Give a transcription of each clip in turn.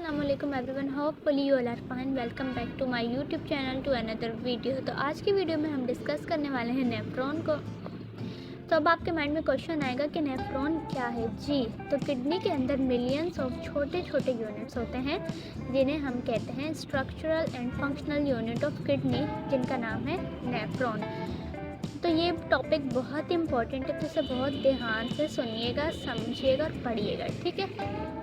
अस्सलामुअलैकुम everyone, hopefully you all are fine. Welcome back to my YouTube channel to another video. तो आज की video में हम डिस्कस करने वाले हैं नेफ्रॉन को। तो अब आपके माइंड में क्वेश्चन आएगा कि नेफ्रॉन क्या है। जी, तो किडनी के अंदर मिलियंस ऑफ छोटे छोटे यूनिट्स होते हैं जिन्हें हम कहते हैं structural and functional unit of kidney, जिनका नाम है नेफ्रॉन। तो ये टॉपिक बहुत इंपॉर्टेंट है, तो इसे बहुत ध्यान से सुनिएगा, समझिएगा और पढ़िएगा, ठीक है।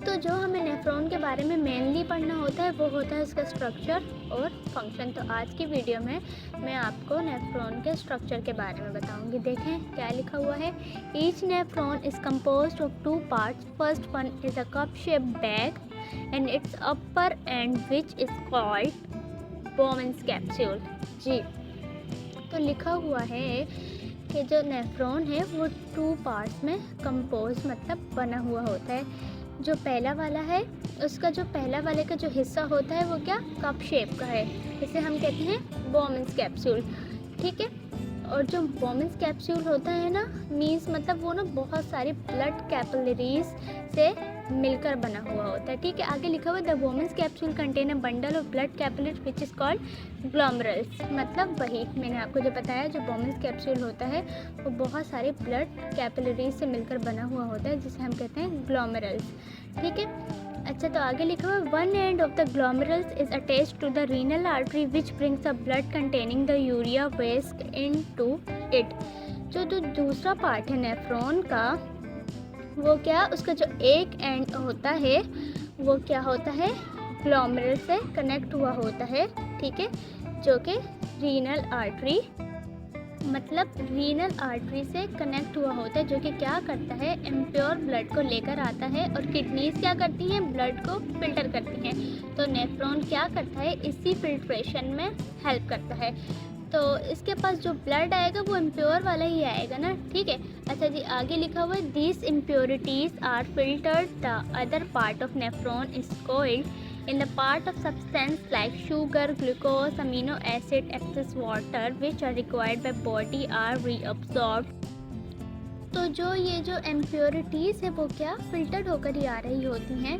तो जो हमें नेफ्रॉन के बारे में मेनली पढ़ना होता है वो होता है उसका स्ट्रक्चर और फंक्शन। तो आज की वीडियो में मैं आपको नेफ्रॉन के स्ट्रक्चर के बारे में बताऊंगी। देखें क्या लिखा हुआ है। Each nephron is composed of two parts. First one is a cup shaped bag and its upper end which is called Bowman's capsule. जी, तो लिखा हुआ है कि जो नेफ्रॉन है वो टू पार्ट्स में कंपोज मतलब बना हुआ होता है। जो पहला वाला है उसका जो पहला वाले का जो हिस्सा होता है वो क्या कप शेप का है, इसे हम कहते हैं बोमेन्स कैप्सूल, ठीक है। और जो बोमेन्स कैप्सूल होता है ना, मीन्स मतलब वो ना बहुत सारी ब्लड कैपिलरीज से मिलकर बना हुआ होता है, ठीक है। आगे लिखा हुआ the Bowman's capsule contain a bundle of blood capillaries which is called glomerulus. मतलब वही मैंने आपको जो बताया, जो बोमेन्स कैप्सूल होता है वो बहुत सारे ब्लड कैपिलरीज से मिलकर बना हुआ होता है, जिसे हम कहते हैं ग्लोमेरुल्स, ठीक है। अच्छा, तो आगे लिखा हुआ one end of the glomerulus is attached to the renal artery which brings the blood containing the urea waste into it. जो दूसरा पार्ट है नेफ्रॉन का वो क्या, उसका जो एक एंड होता है वो क्या होता है, ग्लोमेरुल से कनेक्ट हुआ होता है, ठीक है, जो कि रीनल आर्टरी मतलब रीनल आर्टरी से कनेक्ट हुआ होता है, जो कि क्या करता है, इम्प्योर ब्लड को लेकर आता है और किडनीज क्या करती हैं, ब्लड को फिल्टर करती हैं। तो नेफ्रॉन क्या करता है, इसी फिल्ट्रेशन में हेल्प करता है। तो इसके पास जो ब्लड आएगा वो इम्प्योर वाला ही आएगा ना, ठीक है। अच्छा जी, आगे लिखा हुआ है this impurities are filtered the other part of nephron is coiled in the part of substance like sugar, glucose, amino acid, excess water which are required by body are reabsorbed। तो जो ये जो इम्प्योरिटीज़ है वो क्या filtered होकर ही आ रही होती हैं।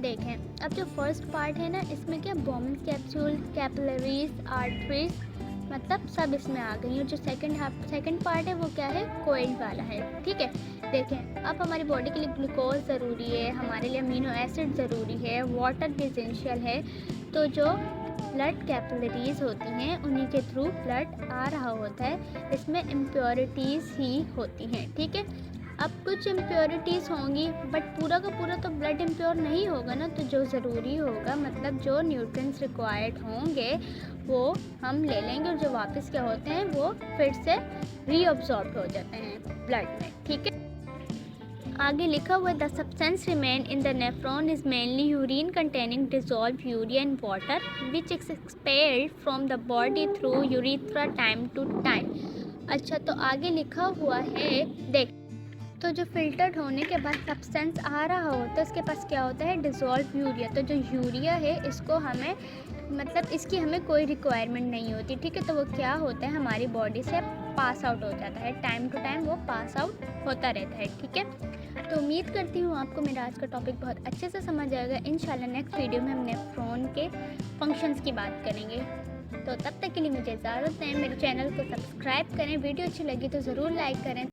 देखें, अब जो फर्स्ट पार्ट है ना, इसमें क्या बोमेन्स कैप्सूल, कैपिलरीज, आर्टरीज मतलब सब इसमें आ गई। और जो सेकंड पार्ट है वो क्या है, कोइल्ड वाला है, ठीक है। देखें, अब हमारी बॉडी के लिए ग्लूकोज ज़रूरी है, हमारे लिए अमीनो एसिड ज़रूरी है, वाटर भी एसेंशियल है। तो जो ब्लड कैपिलरीज होती हैं उन्हीं के थ्रू ब्लड आ रहा होता है, इसमें इम्प्योरिटीज़ ही होती हैं, ठीक है। अब कुछ इम्प्योरिटीज़ होंगी बट पूरा का पूरा तो ब्लड इम्प्योर नहीं होगा ना, तो जो ज़रूरी होगा मतलब जो न्यूट्रिएंट्स रिक्वायर्ड होंगे वो हम ले लेंगे और जो वापस क्या होते हैं वो फिर से रीअब्सॉर्ब हो जाते हैं ब्लड में, ठीक है। आगे लिखा हुआ the substance remain in the nephron is mainly urine containing dissolve urea and water which is expelled from the body through urethra time to time. अच्छा, तो आगे लिखा हुआ है, देख, तो जो फिल्टर्ड होने के बाद सब्सटेंस आ रहा होता है उसके पास क्या होता है, डिज़ोल्व यूरिया। तो जो यूरिया है इसको हमें मतलब इसकी हमें कोई रिक्वायरमेंट नहीं होती, ठीक है। तो वो क्या होता है, हमारी बॉडी से पास आउट हो जाता है, टाइम टू टाइम वो पास आउट होता रहता है, ठीक है। तो उम्मीद करती हूँ आपको मेरा आज का टॉपिक बहुत अच्छे से समझ आएगा। इंशाल्लाह नेक्स्ट वीडियो में हम नेफ्रॉन के फंक्शंस की बात करेंगे। तो तब तक के लिए मुझे इजाज़त दें, मेरे चैनल को सब्सक्राइब करें, वीडियो अच्छी लगी तो ज़रूर लाइक करें।